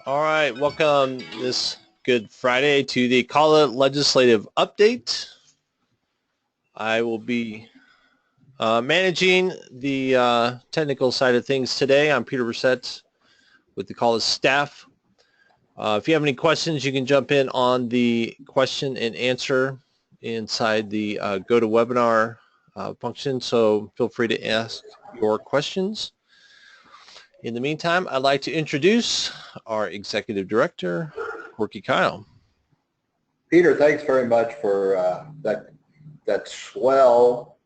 All right, welcome this Good Friday to the CALA legislative update. I will be managing the technical side of things today. I'm Peter Brissett with the CALA staff. If you have any questions, you can jump in on the question and answer inside the GoToWebinar function, so feel free to ask your questions. In the meantime, I'd like to introduce our Executive Director, Corky Kyle. Peter, thanks very much for that swell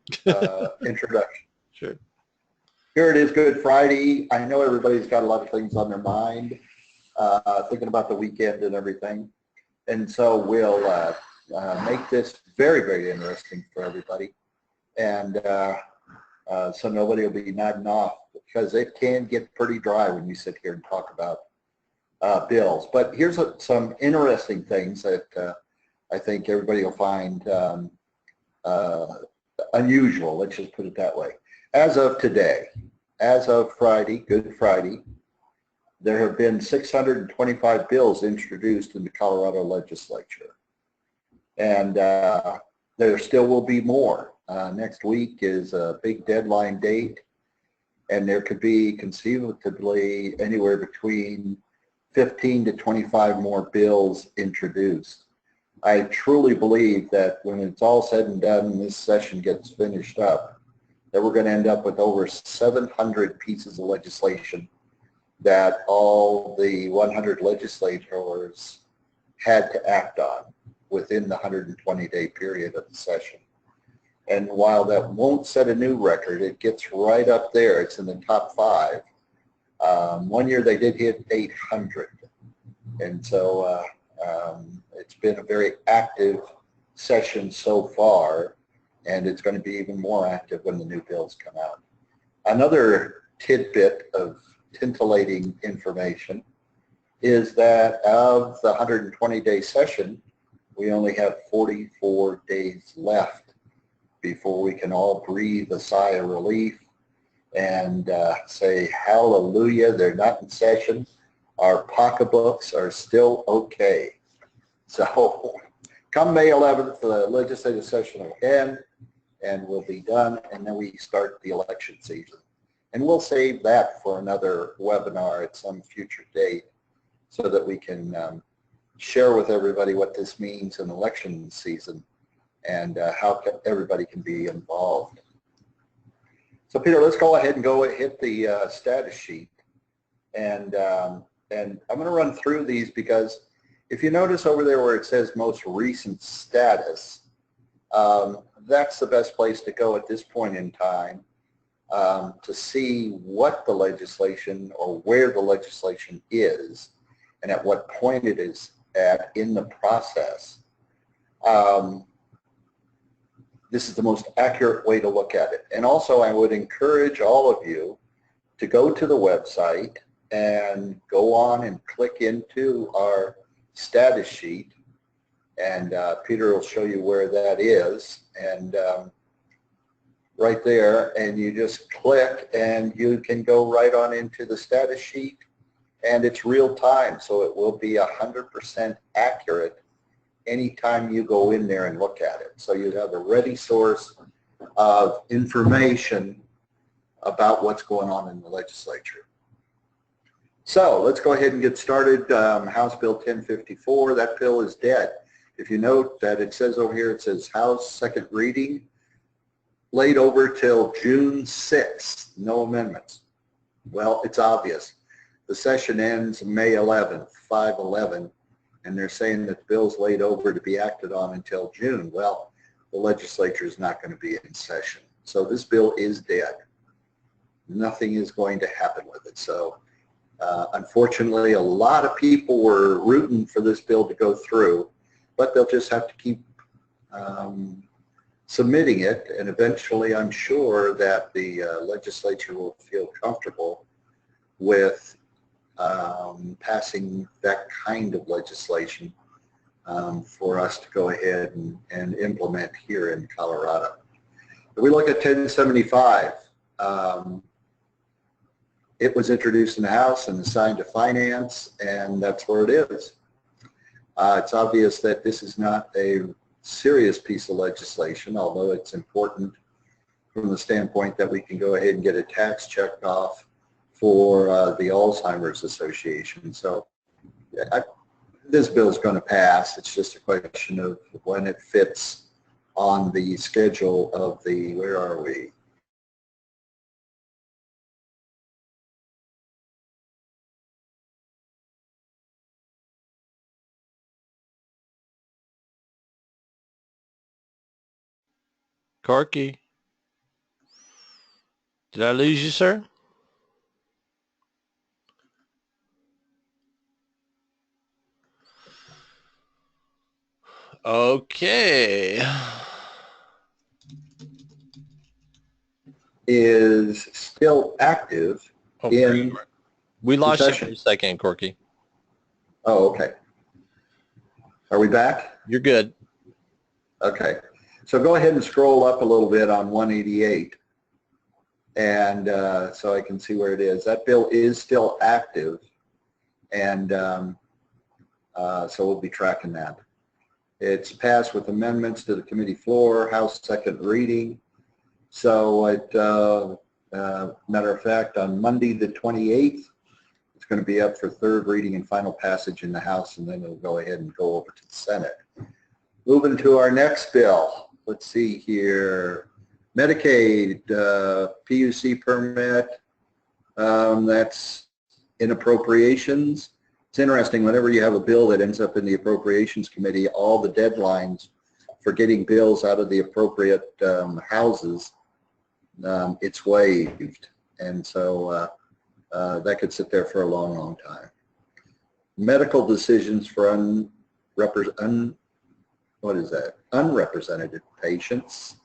introduction. Sure. Here it is, Good Friday. I know everybody's got a lot of things on their mind, thinking about the weekend and everything. And so we'll make this very, very interesting for everybody. And so nobody will be nodding off, because it can get pretty dry when you sit here and talk about bills. But here's some interesting things that I think everybody will find unusual, let's just put it that way. As of today, as of Friday, Good Friday, there have been 625 bills introduced in the Colorado legislature. And there still will be more. Next week is a big deadline date, and there could be conceivably anywhere between 15 to 25 more bills introduced. I truly believe that when it's all said and done and this session gets finished up, that we're going to end up with over 700 pieces of legislation that all the 100 legislators had to act on within the 120-day period of the session. And while that won't set a new record, it gets right up there. It's in the top 5. One year they did hit 800. And so it's been a very active session so far, and it's going to be even more active when the new bills come out. Another tidbit of titillating information is that of the 120-day session, we only have 44 days left before we can all breathe a sigh of relief and say, hallelujah, they're not in session. Our pocketbooks are still okay. So come May 11th, the legislative session will end, and we'll be done, and then we start the election season. And we'll save that for another webinar at some future date so that we can share with everybody what this means in election season and how everybody can be involved. So Peter, let's go ahead and hit the status sheet. And I'm going to run through these because if you notice over there where it says most recent status, that's the best place to go at this point in time to see what the legislation or where the legislation is and at what point it is at in the process. This is the most accurate way to look at it. And also I would encourage all of you to go to the website and go on and click into our status sheet, and Peter will show you where that is, and right there, and you just click and you can go right on into the status sheet, and it's real time, so it will be 100% accurate anytime you go in there and look at it. So you have a ready source of information about what's going on in the legislature. So let's go ahead and get started. House Bill 1054, that bill is dead. If you note that it says over here, it says House second reading, laid over till June 6th, no amendments. Well, it's obvious. The session ends May 11th, 5/11, and they're saying that the bill's laid over to be acted on until June. Well, the legislature is not going to be in session. So this bill is dead. Nothing is going to happen with it. So unfortunately, a lot of people were rooting for this bill to go through, but they'll just have to keep submitting it, and eventually I'm sure that the legislature will feel comfortable with passing that kind of legislation for us to go ahead and implement here in Colorado. If we look at 1075, it was introduced in the House and assigned to Finance, and that's where it is. It's obvious that this is not a serious piece of legislation, although it's important from the standpoint that we can go ahead and get a tax checked off for the Alzheimer's Association. So this bill is going to pass. It's just a question of when it fits on the schedule of the, where are we? Corky, did I lose you, sir? Okay. Is still active in we lost you session. for a second, Corky. Oh, okay. Are we back? You're good. Okay. So go ahead and scroll up a little bit on 188. And so I can see where it is. That bill is still active. And so we'll be tracking that. It's passed with amendments to the committee floor, House second reading. So matter of fact, on Monday the 28th, it's going to be up for third reading and final passage in the House, and then it'll go ahead and go over to the Senate. Moving to our next bill. Let's see here. Medicaid, PUC permit, that's in appropriations. It's interesting, whenever you have a bill that ends up in the Appropriations Committee, all the deadlines for getting bills out of the appropriate houses, it's waived. And so that could sit there for a long, long time. Medical decisions for unrepresented patients.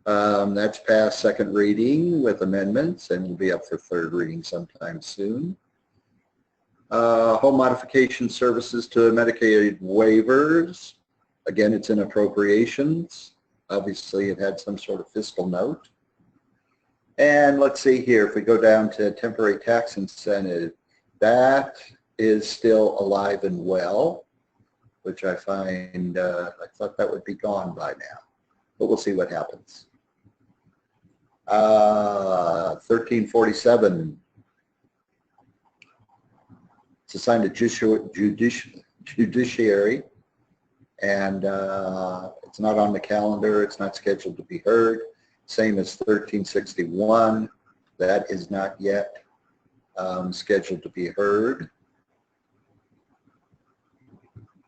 That's passed second reading with amendments and will be up for third reading sometime soon. Home modification services to Medicaid waivers. Again, it's in appropriations. Obviously, it had some sort of fiscal note. And let's see here, if we go down to temporary tax incentive, that is still alive and well, which I find, I thought that would be gone by now, but we'll see what happens. 1347, it's assigned to judiciary, and it's not on the calendar. It's not scheduled to be heard. Same as 1361, that is not yet scheduled to be heard.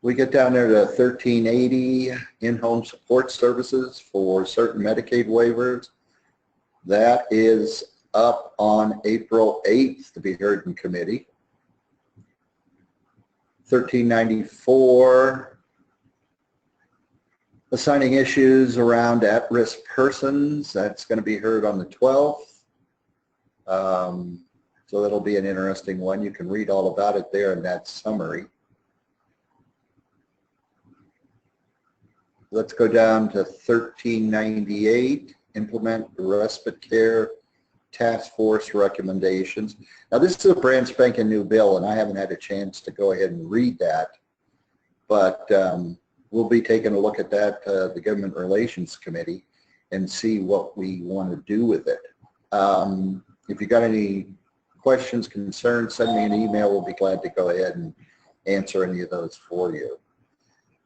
We get down there to 1380, in-home support services for certain Medicaid waivers. That is up on April 8th to be heard in committee. 1394, assigning issues around at-risk persons. That's going to be heard on the 12th. So that'll be an interesting one. You can read all about it there in that summary. Let's go down to 1398, implement respite care task force recommendations. Now this is a brand spanking new bill, and I haven't had a chance to go ahead and read that, but we'll be taking a look at that, the Government Relations Committee, and see what we want to do with it. If you got any questions, concerns, send me an email. We'll be glad to go ahead and answer any of those for you.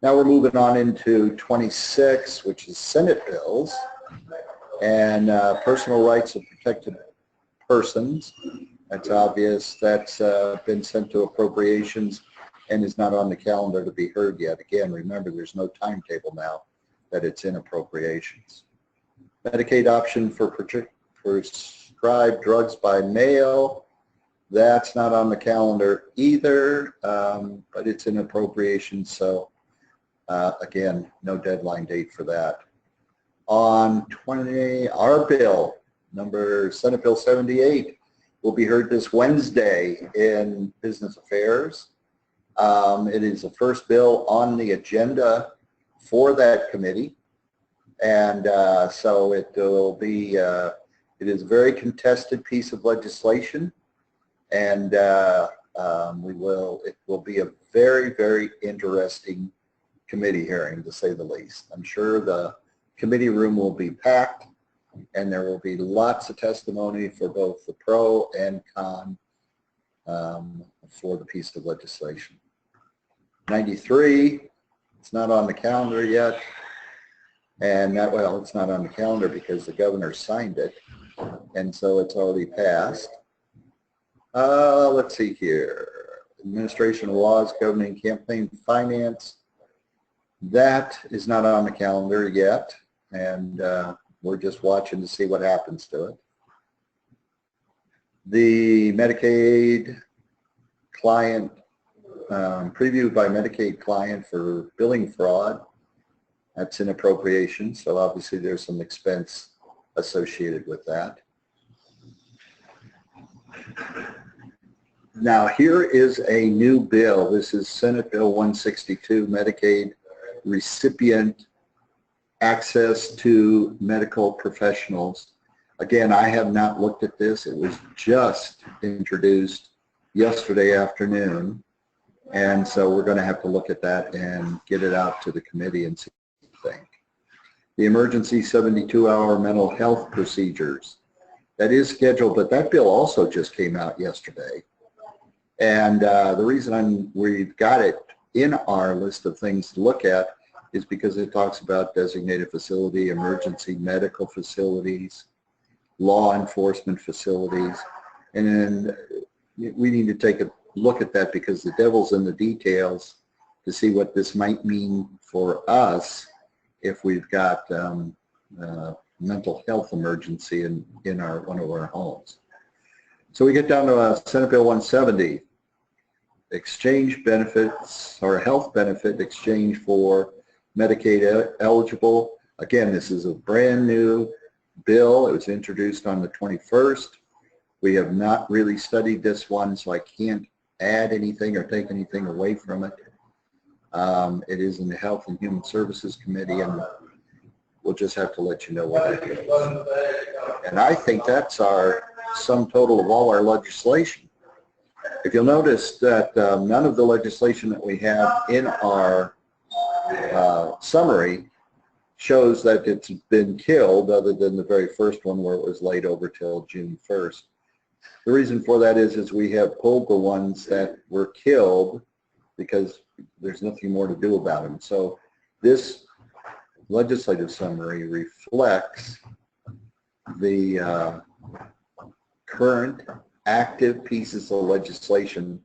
Now we're moving on into 26, which is Senate bills, and personal rights of protected persons. That's obvious. That's been sent to appropriations and is not on the calendar to be heard yet. Again, remember, there's no timetable now that it's in appropriations. Medicaid option for prescribed drugs by mail. That's not on the calendar either, but it's in appropriations, so again, no deadline date for that. On 20, our bill, Senate Bill 78, will be heard this Wednesday in Business Affairs. It is the first bill on the agenda for that committee, and so it will be, it is a very contested piece of legislation. and it will be a very, very interesting committee hearing, to say the least. I'm sure the committee room will be packed, and there will be lots of testimony for both the pro and con for the piece of legislation. 93, it's not on the calendar yet, and that, well, it's not on the calendar because the governor signed it, and so it's already passed. Let's see here. Administration of laws governing campaign finance. That is not on the calendar yet, and we're just watching to see what happens to it. The Medicaid client, preview by Medicaid client for billing fraud. That's in appropriation, so obviously there's some expense associated with that. Now here is a new bill. This is Senate Bill 162, Medicaid recipient access to medical professionals. Again, I have not looked at this. It was just introduced yesterday afternoon, and so we're going to have to look at that and get it out to the committee and see what we think. The emergency 72-hour mental health procedures. That is scheduled, but that bill also just came out yesterday. And the reason we've got it in our list of things to look at is because it talks about designated facility, emergency medical facilities, law enforcement facilities, and then we need to take a look at that because the devil's in the details to see what this might mean for us if we've got mental health emergency in one of our homes. So we get down to Senate Bill 170, exchange benefits or health benefit exchange for Medicaid eligible. Again, this is a brand new bill. It was introduced on the 21st. We have not really studied this one, so I can't add anything or take anything away from it. It is in the Health and Human Services Committee, and we'll just have to let you know what it is. And I think that's our sum total of all our legislation. If you'll notice that none of the legislation that we have in our summary shows that it's been killed, other than the very first one where it was laid over till June 1st. The reason for that is we have pulled the ones that were killed because there's nothing more to do about them. So this legislative summary reflects the current active pieces of legislation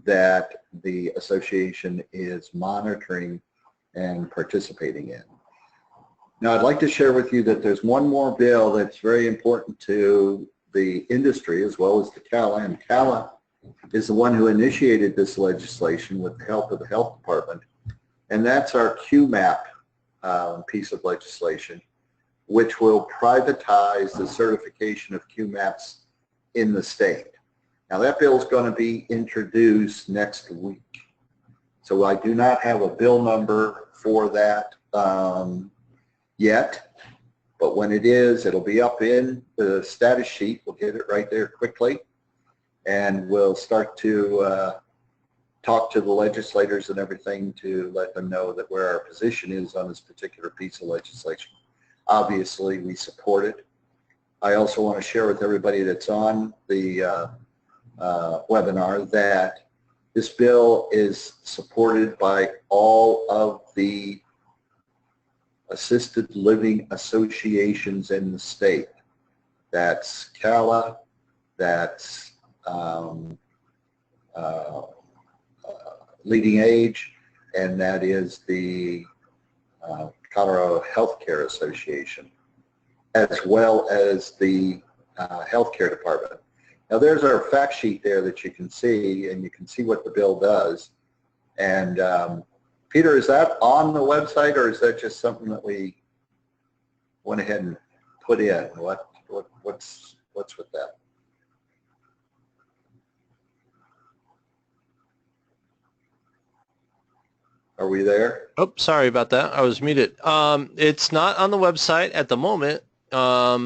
that the association is monitoring and participating in. Now, I'd like to share with you that there's one more bill that's very important to the industry as well as the CALA, and CALA is the one who initiated this legislation with the help of the health department, and that's our QMAP piece of legislation, which will privatize the certification of QMAPs in the state. Now that bill is going to be introduced next week. So I do not have a bill number for that yet, but when it is, it'll be up in the status sheet. We'll get it right there quickly, and we'll start to talk to the legislators and everything to let them know that where our position is on this particular piece of legislation. Obviously, we support it. I also want to share with everybody that's on the webinar that this bill is supported by all of the assisted living associations in the state. That's CALA, that's Leading Age, and that is the Colorado Healthcare Association, as well as the healthcare department. Now there's our fact sheet there that you can see, and you can see what the bill does. And Peter, is that on the website, or is that just something that we went ahead and put in? What's with that? Are we there? Oh, sorry about that. I was muted. It's not on the website at the moment, but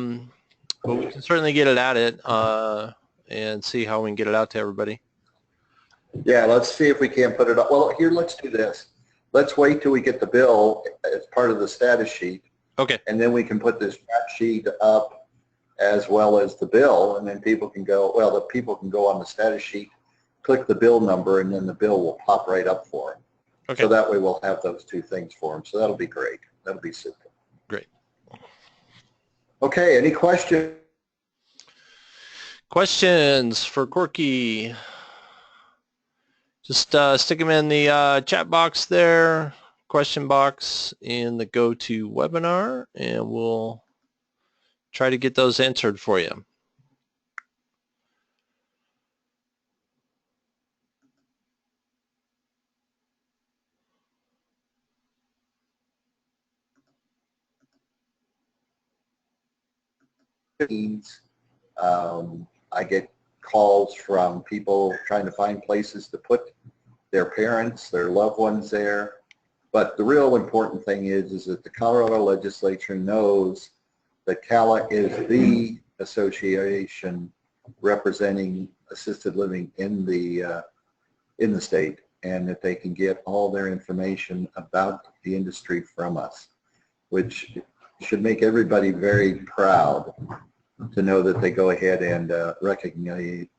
we can certainly get it added. and see how we can get it out to everybody. Yeah, let's see if we can't put it up. Well, here, let's do this. Let's wait till we get the bill as part of the status sheet, Okay. and then we can put this fact sheet up as well as the bill, and then people can go, well, the people can go on the status sheet, click the bill number, and then the bill will pop right up for them. Okay. So that way we'll have those two things for them. So that'll be great. That'll be super. Great. Okay, any questions? Questions for Corky? Just stick them in the chat box there, question box in the GoToWebinar, and we'll try to get those answered for you. I get calls from people trying to find places to put their parents, their loved ones there. But the real important thing is that the Colorado legislature knows that CALA is the association representing assisted living in the state, and that they can get all their information about the industry from us, which should make everybody very proud to know that they go ahead and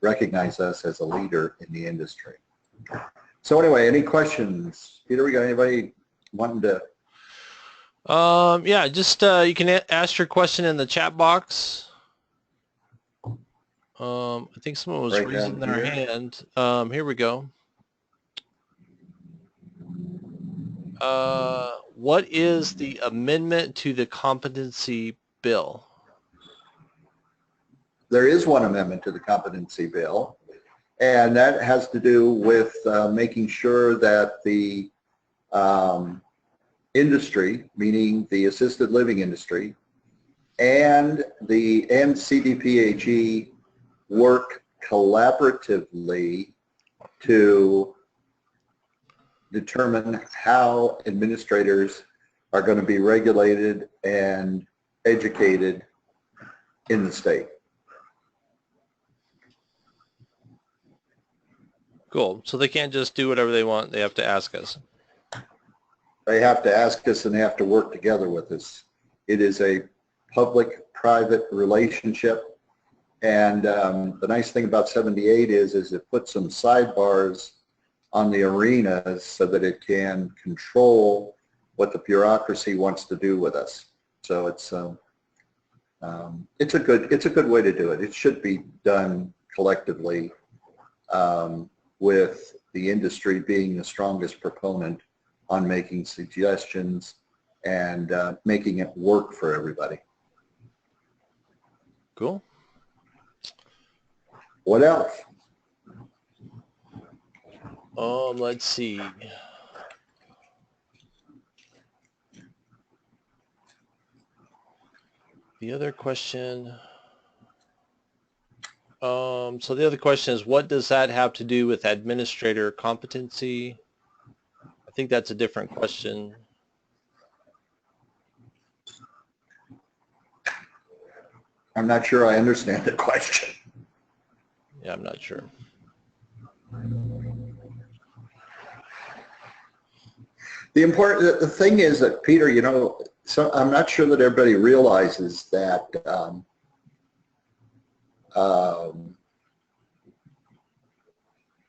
recognize us as a leader in the industry. So anyway, any questions? Peter, we got anybody wanting to? Yeah, just you can ask your question in the chat box. I think someone was Right raising down their here. hand. Here we go. What is the amendment to the competency bill? There is one amendment to the competency bill, and that has to do with making sure that the industry, meaning the assisted living industry, and CDPHE work collaboratively to determine how administrators are going to be regulated and educated in the state. Cool. So they can't just do whatever they want. They have to ask us. They have to ask us and they have to work together with us. It is a public-private relationship. And the nice thing about 78 is it puts some sidebars on the arenas so that it can control what the bureaucracy wants to do with us. So it's a good way to do it. It should be done collectively, with the industry being the strongest proponent on making suggestions and making it work for everybody. Cool. What else? Let's see. The other question. So the other question is, what does that have to do with administrator competency? I think that's a different question. I'm not sure I understand the question. Yeah, I'm not sure. The thing is that, Peter, you know, so I'm not sure that everybody realizes that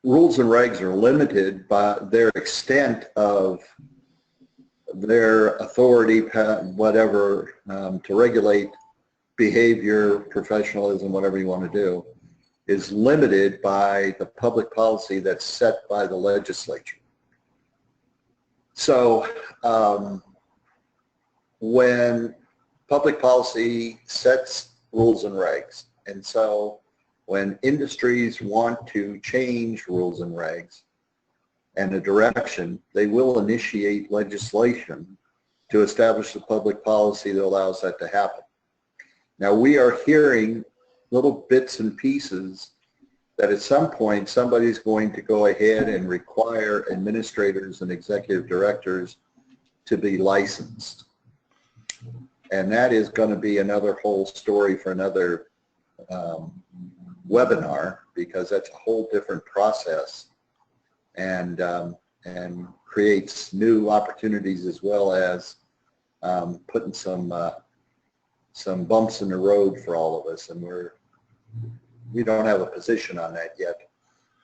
rules and regs are limited by their extent of their authority, whatever, to regulate behavior, professionalism, whatever you want to do, is limited by the public policy that's set by the legislature. So when public policy sets rules and regs, and so when industries want to change rules and regs and a direction, they will initiate legislation to establish the public policy that allows that to happen. Now we are hearing little bits and pieces that at some point somebody's going to go ahead and require administrators and executive directors to be licensed. And that is going to be another whole story for another webinar, because that's a whole different process, and creates new opportunities, as well as putting some bumps in the road for all of us. And we don't have a position on that yet,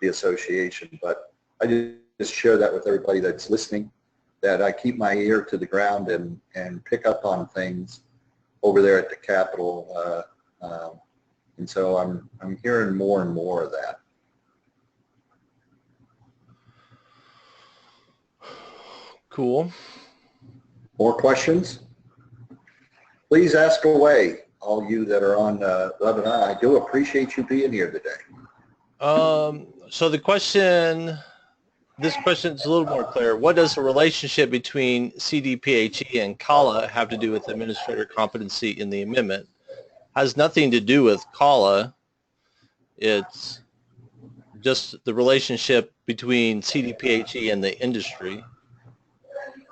the association, but I just share that with everybody that's listening, that I keep my ear to the ground and pick up on things over there at the Capitol, and so I'm hearing more and more of that. Cool. More questions? Please ask away, all you that are on the webinar. I do appreciate you being here today. So the question, this question is a little more clear. What does the relationship between CDPHE and CALA have to do with administrator competency in the amendment? Has nothing to do with CALA. It's just the relationship between CDPHE and the industry.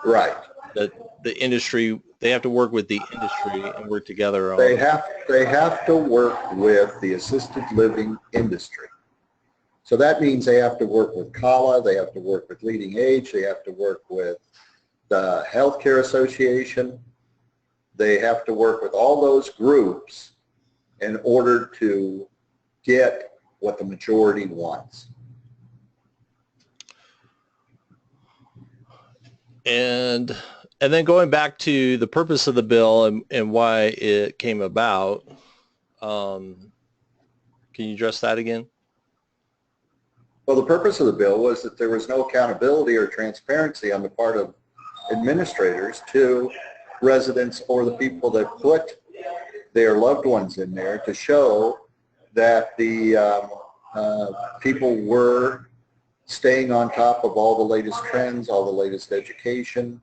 Right. That the industry, they have to work with the industry and work together on. They have to work with the assisted living industry. So that means they have to work with CALA, they have to work with Leading Age, they have to work with the Healthcare Association. They have to work with all those groups in order to get what the majority wants. And then going back to the purpose of the bill and why it came about, can you address that again? Well, the purpose of the bill was that there was no accountability or transparency on the part of administrators to residents or the people that put their loved ones in there, to show that the people were staying on top of all the latest trends, all the latest education,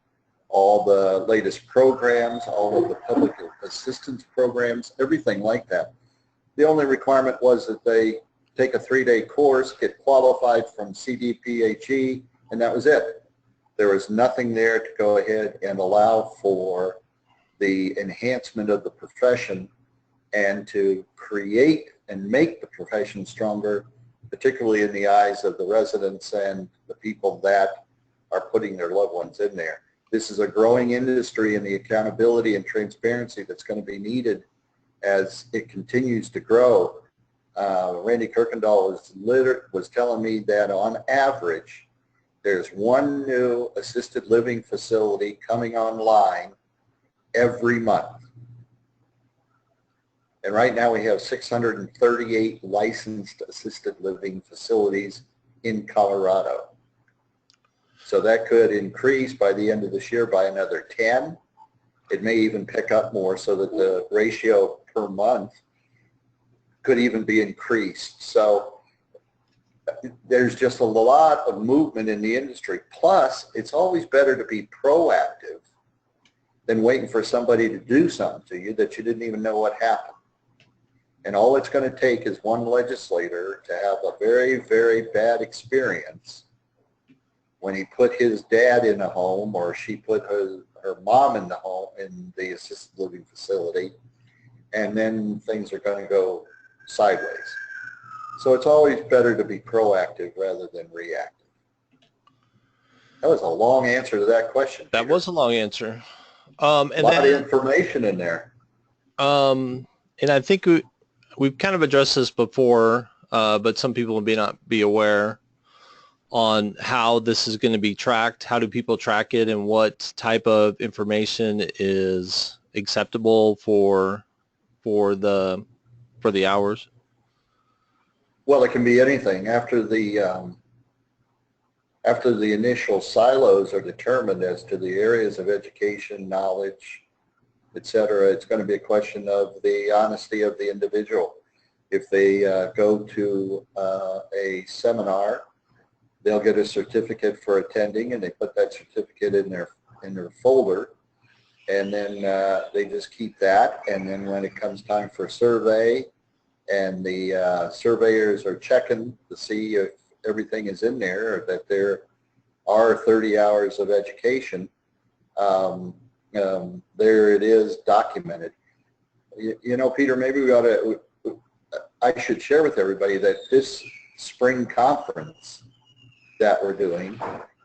all the latest programs, all of the public assistance programs, everything like that. The only requirement was that they take a 3-day course, get qualified from CDPHE, and that was it. There was nothing there to go ahead and allow for the enhancement of the profession and to create and make the profession stronger, particularly in the eyes of the residents and the people that are putting their loved ones in there. This is a growing industry, and the accountability and transparency that's going to be needed as it continues to grow. Randy Kirkendall was telling me that on average, there's one new assisted living facility coming online every month. And right now we have 638 licensed assisted living facilities in Colorado. So that could increase by the end of this year by another 10. It may even pick up more, so that the ratio per month could even be increased. So there's just a lot of movement in the industry. Plus, it's always better to be proactive than waiting for somebody to do something to you that you didn't even know what happened. And all it's going to take is one legislator to have a very, very bad experience when he put his dad in a home, or she put her mom in the home, in the assisted living facility, and then things are going to go sideways. So it's always better to be proactive rather than reactive. That was a long answer to that question, Peter. That was a long answer. And a lot of information in there. And I think we've kind of addressed this before, but some people may not be aware on how this is going to be tracked. How do people track it, and what type of information is acceptable for the hours? Well, it can be anything. After the initial silos are determined as to the areas of education, knowledge, etc., it's going to be a question of the honesty of the individual. If they go to a seminar, they'll get a certificate for attending, and they put that certificate in their folder, and then they just keep that. And then when it comes time for a survey, and the surveyors are checking to see if everything is in there, or that there are 30 hours of education, there it is documented. You know, Peter, maybe we ought to, I should share with everybody that this spring conference that we're doing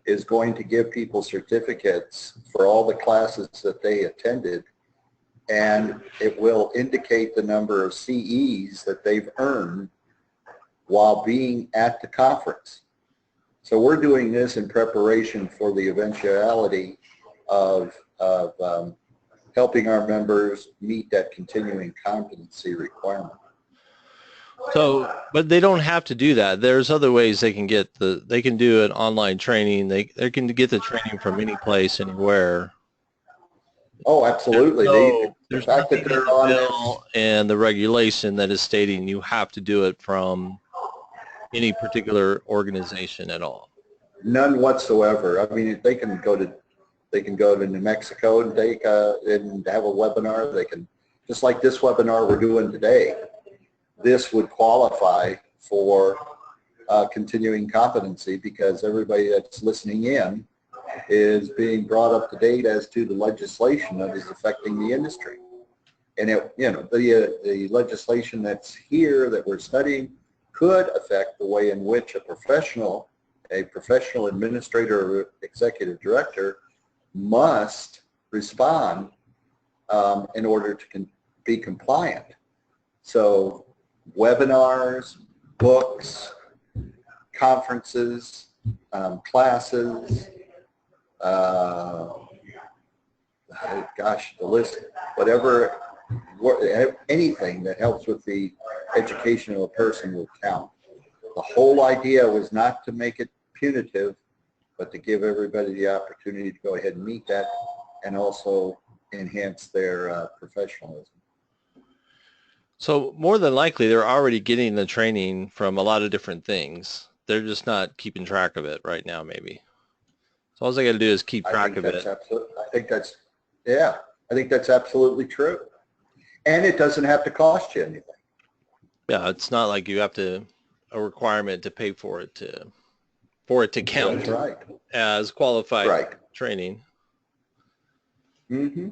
is going to give people certificates for all the classes that they attended, and it will indicate the number of CEs that they've earned while being at the conference. So we're doing this in preparation for the eventuality of helping our members meet that continuing competency requirement. So, but they don't have to do that. There's other ways they can get they can do an online training. They can get the training from any place, anywhere. Oh, absolutely. There's The fact nothing that they're in the on bill and the regulation that is stating you have to do it from any particular organization at all. none whatsoever. I mean, they can go to New Mexico and and have a webinar. They can, just like this webinar we're doing today, this would qualify for continuing competency because everybody that's listening in is being brought up to date as to the legislation that is affecting the industry. And the legislation that's here that we're studying could affect the way in which a professional administrator or executive director must respond in order to be compliant. So webinars, books, conferences, classes, gosh, the list, whatever, anything that helps with the education of a person will count. The whole idea was not to make it punitive, but to give everybody the opportunity to go ahead and meet that and also enhance their professionalism. So more than likely, they're already getting the training from a lot of different things. They're just not keeping track of it right now, maybe. So all they got to do is keep track of it. I think that's absolutely true. And it doesn't have to cost you anything. Yeah, it's not like you have a requirement to pay for it to count. That's right. As qualified training. Mm-hmm.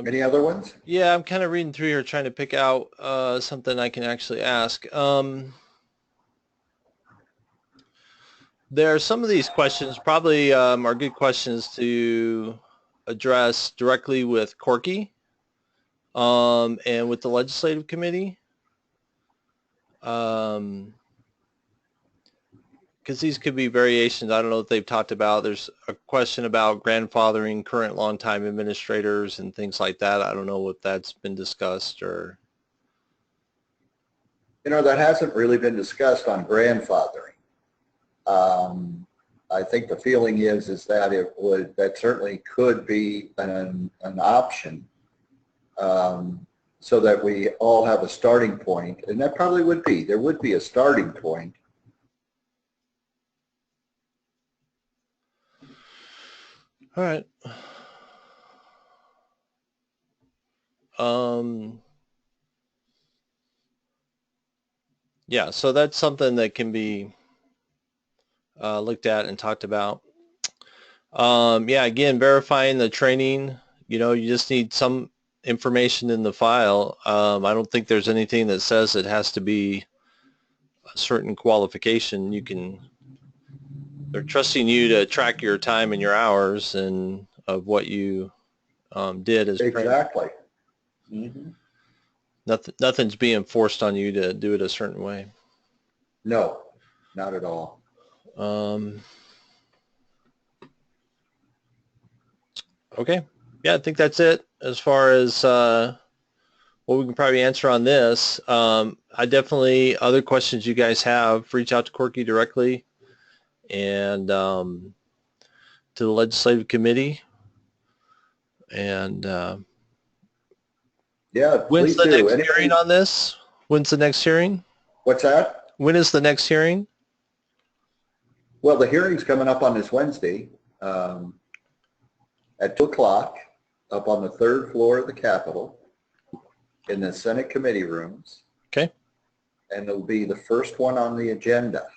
Any other ones? Yeah, I'm kind of reading through here trying to pick out something I can actually ask. There are some of these questions probably are good questions to address directly with Corky and with the legislative committee. Because these could be variations. I don't know if they've talked about. There's a question about grandfathering current longtime administrators and things like that. I don't know if that's been discussed or. That hasn't really been discussed on grandfathering. I think the feeling is that that certainly could be an option, so that we all have a starting point, and that probably would be. There would be a starting point. All right. Yeah, so that's something that can be looked at and talked about. Yeah, again, verifying the training, you just need some information in the file. I don't think there's anything that says it has to be a certain qualification. They're trusting you to track your time and your hours and of what you did as exactly. Mm-hmm. Nothing's being forced on you to do it a certain way. No, not at all. Okay. Yeah, I think that's it as far as what we can probably answer on this. I definitely, other questions you guys have, reach out to Corky directly and to the legislative committee. And yeah, when's the next hearing on this? When's the next hearing? What's that? When is the next hearing? Well, the hearing's coming up on this Wednesday at 2 o'clock up on the 3rd floor of the Capitol in the Senate committee rooms. Okay. And it'll be the first one on the agenda.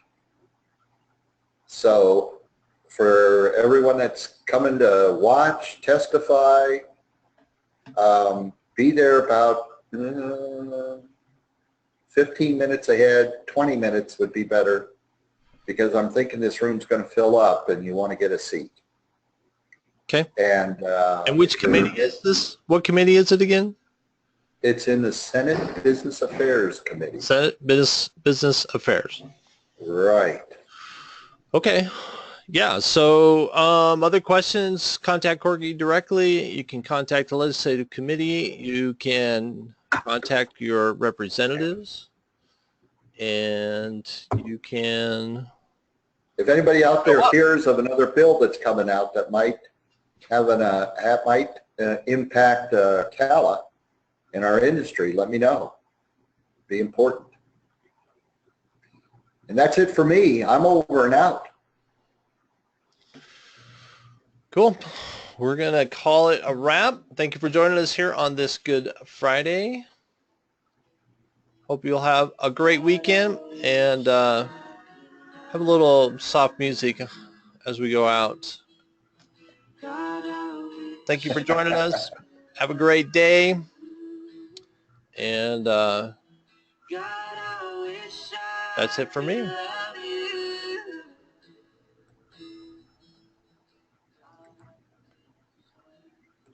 So for everyone that's coming to watch, testify, be there about 15 minutes ahead. 20 minutes would be better, because I'm thinking this room's going to fill up and you want to get a seat. Okay. And which committee is this? What committee is it again? It's in the Senate Business Affairs Committee. Senate Business Affairs. Right. Okay. Yeah. So other questions, contact Corky directly. You can contact the legislative committee. You can contact your representatives. And you can... If anybody out there hears of another bill that's coming out that might have impact CALA in our industry, let me know. Be important. And that's it for me. I'm over and out. Cool. We're going to call it a wrap. Thank you for joining us here on this Good Friday. Hope you'll have a great weekend, and have a little soft music as we go out. Thank you for joining us. Have a great day. And that's it for me.